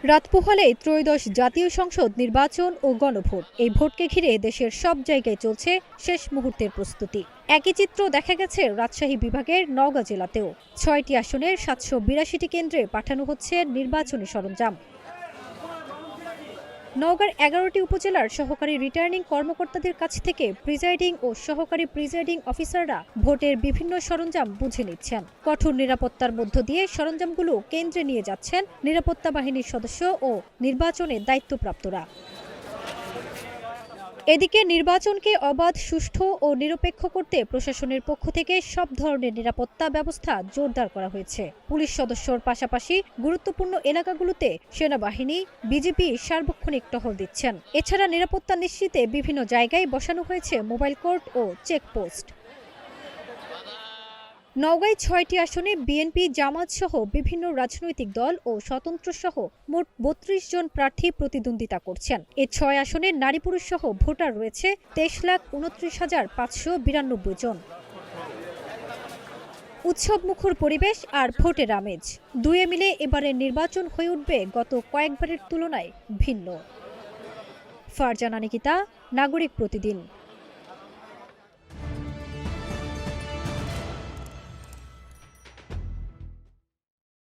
রাত পোহালে ত্রয়োদশ জাতীয় সংসদ নির্বাচন ও গণভোট। এই ভোটকে ঘিরে দেশের সব জায়গায় চলছে শেষ মুহূর্তের প্রস্তুতি। একই চিত্র দেখা গেছে রাজশাহী বিভাগের নওগাঁ জেলাতেও। ৬টি আসনের ৭৮২টি কেন্দ্রে পাঠানো হচ্ছে নির্বাচনী সরঞ্জাম। নওগাঁর ১১টি উপজেলার সহকারী রিটার্নিং কর্মকর্তাদের কাছ থেকে প্রিজাইডিং ও সহকারী প্রিজাইডিং অফিসাররা ভোটের বিভিন্ন সরঞ্জাম বুঝে নিচ্ছেন। কঠোর নিরাপত্তার মধ্য দিয়ে সরঞ্জামগুলো কেন্দ্রে নিয়ে যাচ্ছেন নিরাপত্তা বাহিনীর সদস্য ও নির্বাচনে দায়িত্বপ্রাপ্তরা। এদিকে নির্বাচনকে অবাধ, সুষ্ঠু ও নিরপেক্ষ করতে প্রশাসনের পক্ষ থেকে সব ধরনের নিরাপত্তা ব্যবস্থা জোরদার করা হয়েছে। পুলিশ সদস্যর পাশাপাশি গুরুত্বপূর্ণ এলাকাগুলোতে সেনাবাহিনী, বিজিবি সার্বক্ষণিক টহল দিচ্ছেন। এছাড়া নিরাপত্তা নিশ্চিতে বিভিন্ন জায়গায় বসানো হয়েছে মোবাইল কোর্ট ও চেকপোস্ট। নওগাঁয় ৬টি আসনে বিএনপি, জামাত সহ বিভিন্ন রাজনৈতিক দল ও স্বতন্ত্র সহ মোট ৩২ জন প্রার্থী প্রতিদ্বন্দ্বিতা করছেন। এ ৬ আসনে নারী পুরুষ সহ ভোটার রয়েছে ২৩,২৯,৫৯২ জন। উৎসবমুখর পরিবেশ আর ভোটের আমেজ দুয়ে মিলে এবারের নির্বাচন হয়ে উঠবে গত কয়েকবারের তুলনায় ভিন্ন। ফারজানা নিকিতা, নাগরিক প্রতিদিন।